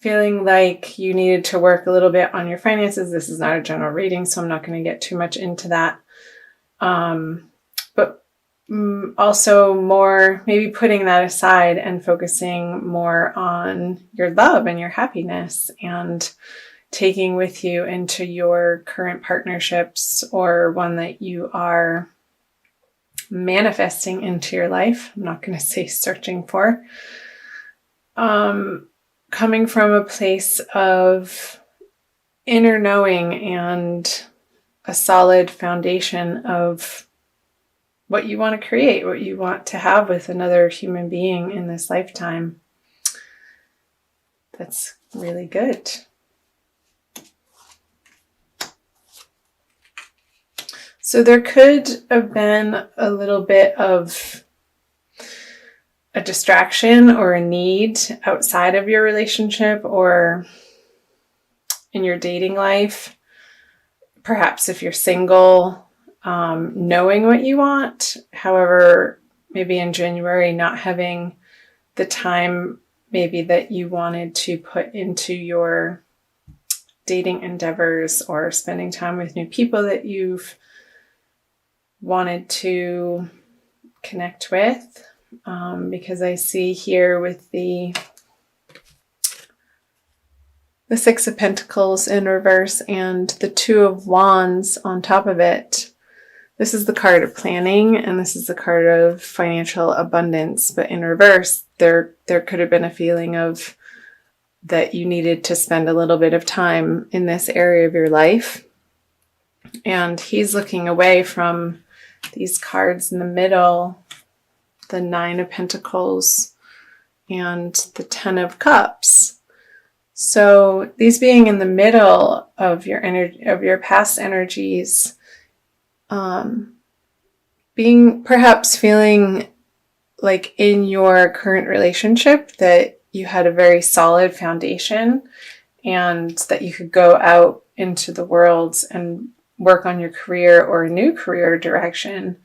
feeling like you needed to work a little bit on your finances. This is not a general reading, so I'm not going to get too much into that. But also more maybe putting that aside and focusing more on your love and your happiness, and taking with you into your current partnerships or one that you are manifesting into your life. I'm not going to say searching for. Coming from a place of inner knowing and a solid foundation of what you want to create, what you want to have with another human being in this lifetime. That's really good. So there could have been a little bit of a distraction or a need outside of your relationship or in your dating life. Perhaps if you're single, knowing what you want. However, maybe in January, not having the time maybe that you wanted to put into your dating endeavors or spending time with new people that you've wanted to connect with. Because I see here with the Six of Pentacles in reverse and the Two of Wands on top of it. This is the card of planning, and this is the card of financial abundance. But in reverse, there could have been a feeling of that you needed to spend a little bit of time in this area of your life. And he's looking away from these cards in the middle, the Nine of Pentacles and the Ten of Cups. So these being in the middle of your energy, of your past energies, being perhaps feeling like in your current relationship that you had a very solid foundation and that you could go out into the world and work on your career or a new career direction,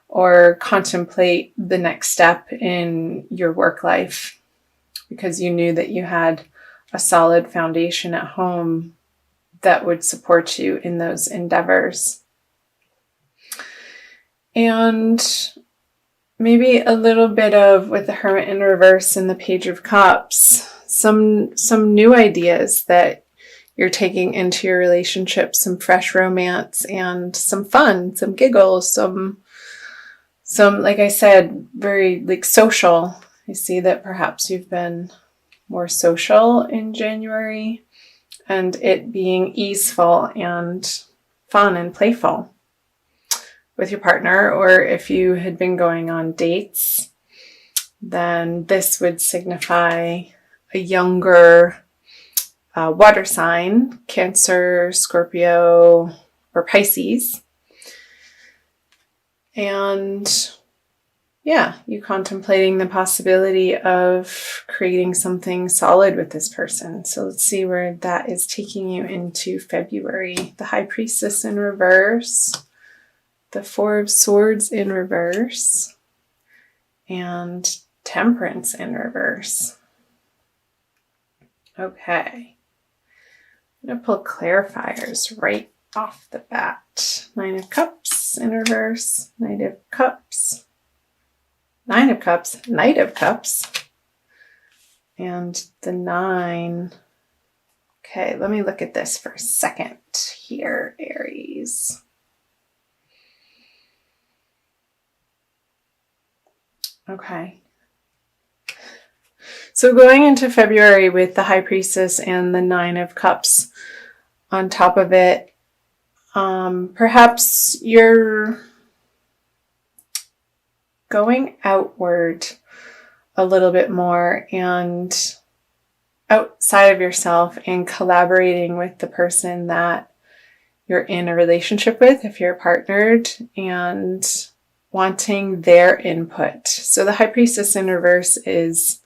or contemplate the next step in your work life because you knew that you had a solid foundation at home that would support you in those endeavors. And maybe a little bit of, with the Hermit in reverse and the Page of Cups, some new ideas that you're taking into your relationship, some fresh romance and some fun, some giggles, some, like I said, very like social. I see that perhaps you've been more social in January, and it being easeful and fun and playful with your partner. Or if you had been going on dates, then this would signify a younger water sign, Cancer, Scorpio, or Pisces. And yeah, you contemplating the possibility of creating something solid with this person. So let's see where that is taking you into February. The High Priestess in reverse, the Four of Swords in reverse, and Temperance in reverse. Okay. I'm going to pull clarifiers right off the bat. Nine of Cups in reverse, Knight of Cups, Nine of Cups, Knight of Cups, and the Nine. Okay, let me look at this for a second here, Aries. Okay. So going into February with the High Priestess and the Nine of Cups on top of it, perhaps you're going outward a little bit more and outside of yourself and collaborating with the person that you're in a relationship with, if you're partnered, and wanting their input. So the High Priestess in reverse is,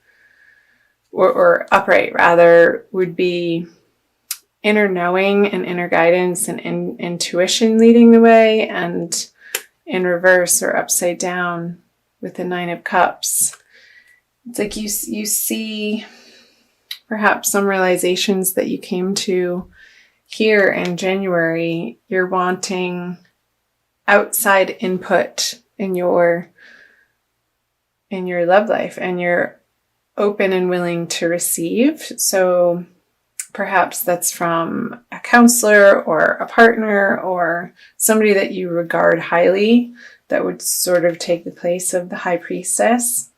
or upright rather, would be inner knowing and inner guidance and intuition leading the way, and in reverse or upside down with the Nine of Cups, it's like you see perhaps some realizations that you came to here in January. You're wanting outside input in your love life, and you're open and willing to receive. So perhaps that's from a counselor or a partner or somebody that you regard highly that would sort of take the place of the high priestess.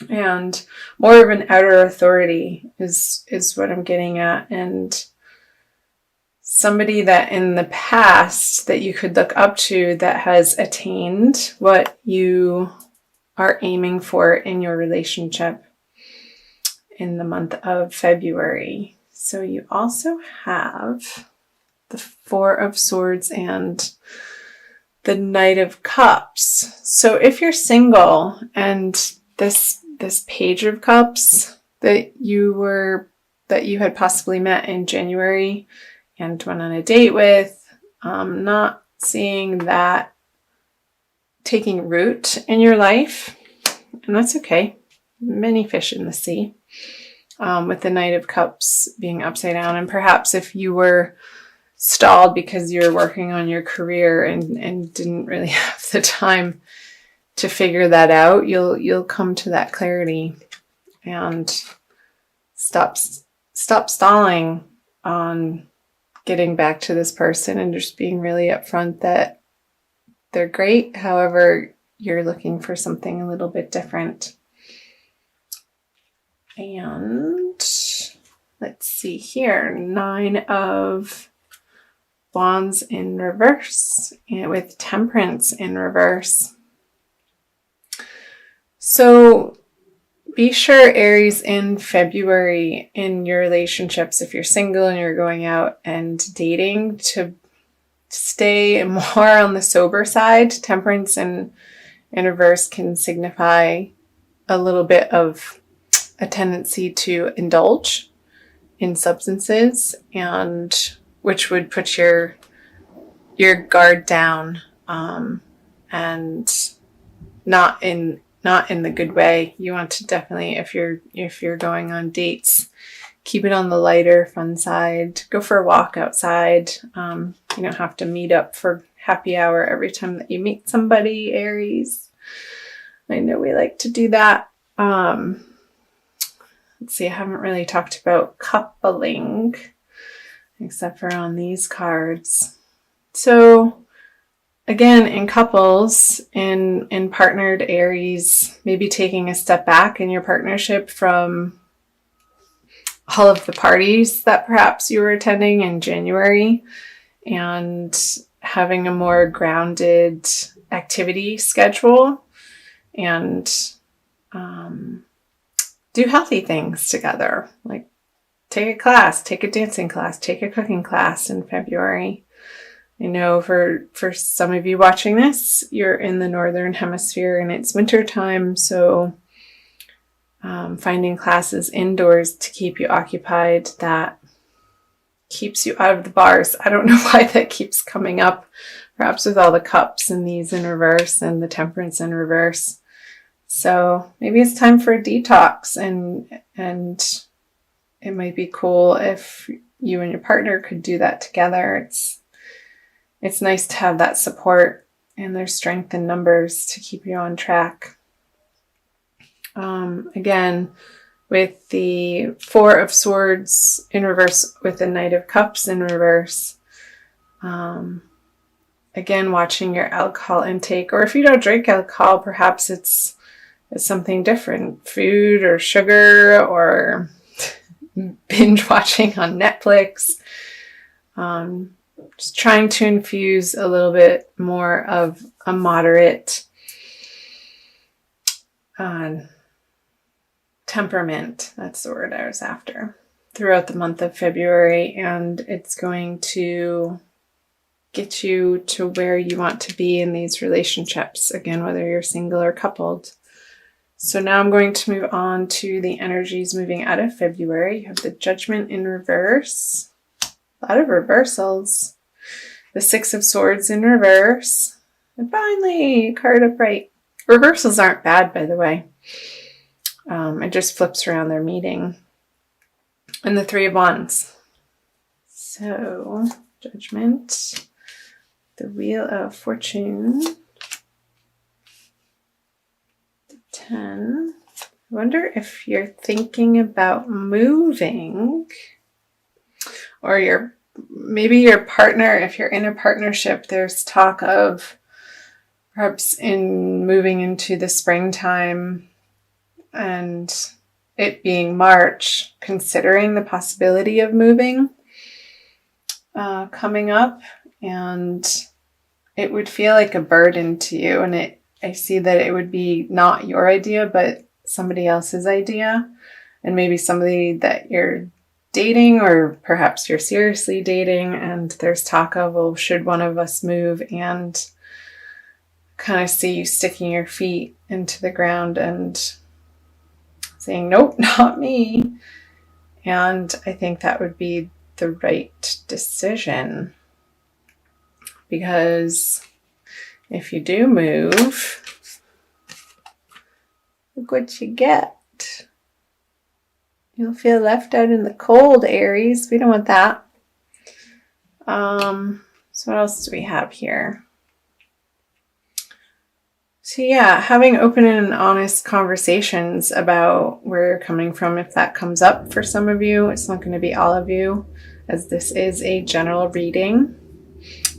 And more of an outer authority is what I'm getting at. And somebody that in the past that you could look up to that has attained what you are aiming for in your relationship in the month of February. So you also have the Four of Swords and the Knight of Cups. So if you're single and this Page of Cups that you had possibly met in January and went on a date with, not seeing that taking root in your life, and that's okay. Many fish in the sea. With the Knight of Cups being upside down, and perhaps if you were stalled because you're working on your career and didn't really have the time to figure that out, you'll come to that clarity and stop stalling on getting back to this person and just being really upfront that they're great. However, you're looking for something a little bit different. And let's see here, 9 of Wands in reverse, and with Temperance in reverse. So be sure, Aries, in February in your relationships, if you're single and you're going out and dating, to stay more on the sober side. Temperance in reverse can signify a little bit of a tendency to indulge in substances, and which would put your guard down, and not in the good way. You want to definitely, if you're going on dates, keep it on the lighter, fun side. Go for a walk outside. You don't have to meet up for happy hour every time that you meet somebody, Aries. I know we like to do that. Let's see, I haven't really talked about coupling except for on these cards. So again, in couples, in partnered Aries, maybe taking a step back in your partnership from all of the parties that perhaps you were attending in January, and having a more grounded activity schedule, and do healthy things together, like take a class, take a dancing class, take a cooking class in February. I know for some of you watching this, you're in the Northern Hemisphere and it's winter time, so finding classes indoors to keep you occupied that keeps you out of the bars. I don't know why that keeps coming up, perhaps with all the cups and these in reverse and the Temperance in reverse. So maybe it's time for a detox, and it might be cool if you and your partner could do that together. It's nice to have that support, and there's strength in numbers to keep you on track. Again, with the Four of Swords in reverse, with the Knight of Cups in reverse. Again, watching your alcohol intake, or if you don't drink alcohol, perhaps it's something different, food or sugar or binge watching on Netflix. Just trying to infuse a little bit more of a moderate temperament. That's the word I was after, throughout the month of February, and it's going to get you to where you want to be in these relationships, again, whether you're single or coupled. So now I'm going to move on to the energies moving out of February. You have the Judgment in reverse. A lot of reversals. The Six of Swords in reverse. And finally, a card upright. Reversals aren't bad, by the way. It just flips around their meaning. and the Three of Wands. So, Judgment, the Wheel of Fortune, the 10. I wonder if you're thinking about moving, or maybe your partner, if you're in a partnership, there's talk of perhaps in moving into the springtime and it being March, considering the possibility of moving coming up, and it would feel like a burden to you, and I see that it would be not your idea but somebody else's idea, and maybe somebody that you're dating, or perhaps you're seriously dating, and there's talk of, well, should one of us move, and kind of see you sticking your feet into the ground and saying, nope, not me. And I think that would be the right decision, because if you do move, look what you get. You'll feel left out in the cold, Aries. We don't want that. So what else do we have here? So yeah, having open and honest conversations about where you're coming from, if that comes up for some of you. It's not going to be all of you, as this is a general reading.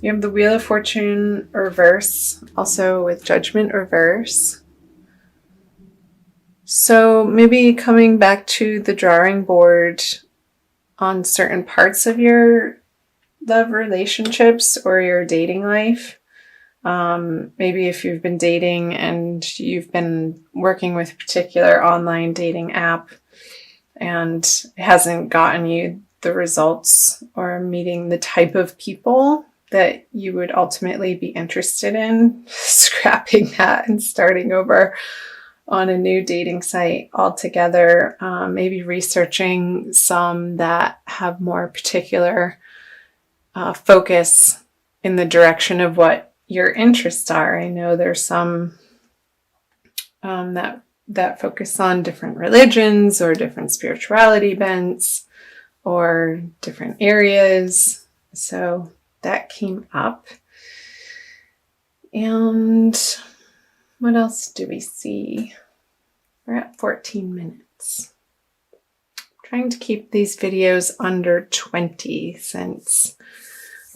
You have the Wheel of Fortune reverse, also with Judgment reverse. So maybe coming back to the drawing board on certain parts of your love relationships or your dating life. Maybe if you've been dating and you've been working with a particular online dating app and it hasn't gotten you the results or meeting the type of people that you would ultimately be interested in, scrapping that and starting over on a new dating site altogether. Maybe researching some that have more particular focus in the direction of what your interests are. I know there's some that focus on different religions or different spirituality bents or different areas. So that came up. And what else do we see? We're at 14 minutes. I'm trying to keep these videos under 20 since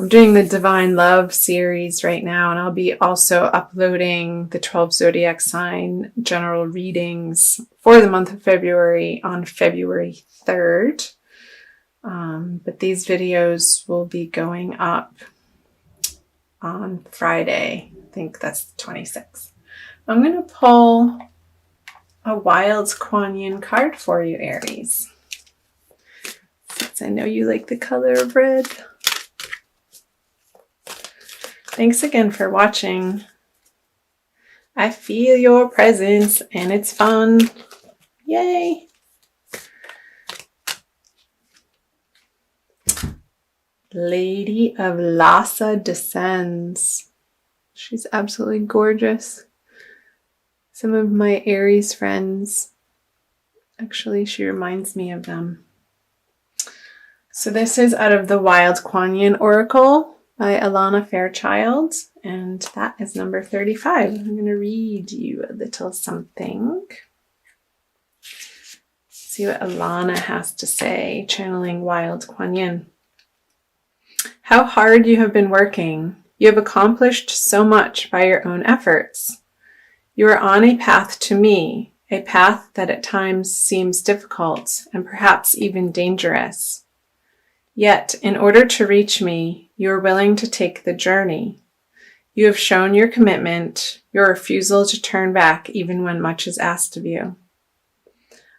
I'm doing the Divine Love series right now, and I'll be also uploading the 12 zodiac sign general readings for the month of February on February 3rd. But these videos will be going up on Friday. I think that's the 26th. I'm going to pull a Wild Kuan Yin card for you, Aries, since I know you like the color of red. Thanks again for watching. I feel your presence and it's fun. Yay! Lady of Lhasa descends. She's absolutely gorgeous. Some of my Aries friends, actually, she reminds me of them. So this is out of the Wild Kuan Yin Oracle by Alana Fairchild, and that is number 35. I'm going to read you a little something. See what Alana has to say, channeling Wild Kuan Yin. How hard you have been working. You have accomplished so much by your own efforts. You are on a path to me, a path that at times seems difficult and perhaps even dangerous. Yet, in order to reach me, you are willing to take the journey. You have shown your commitment, your refusal to turn back even when much is asked of you.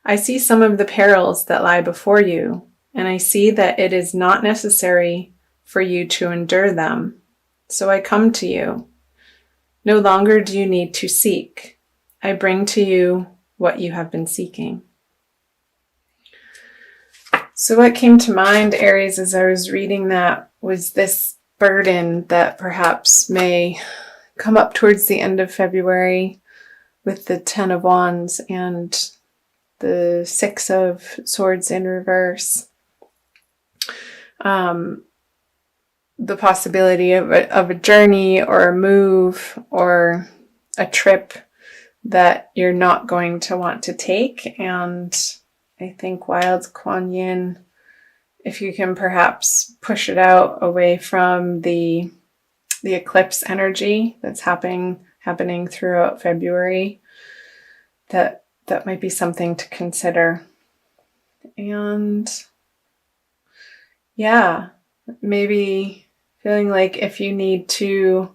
I see some of the perils that lie before you, and I see that it is not necessary for you to endure them. So I come to you. No longer do you need to seek. I bring to you what you have been seeking. So what came to mind, Aries, as I was reading that was this burden that perhaps may come up towards the end of February with the 10 of Wands and the 6 of Swords in reverse. the possibility of a journey or a move or a trip that you're not going to want to take. And I think Wild Kuan Yin, if you can perhaps push it out away from the eclipse energy that's happening throughout February, that might be something to consider. And yeah, maybe feeling like if you need to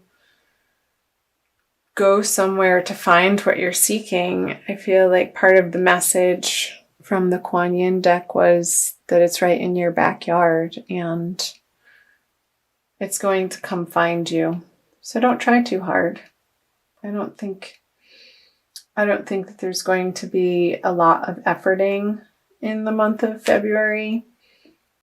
go somewhere to find what you're seeking, I feel like part of the message from the Kuan Yin deck was that it's right in your backyard and it's going to come find you. So don't try too hard. I don't think that there's going to be a lot of efforting in the month of February.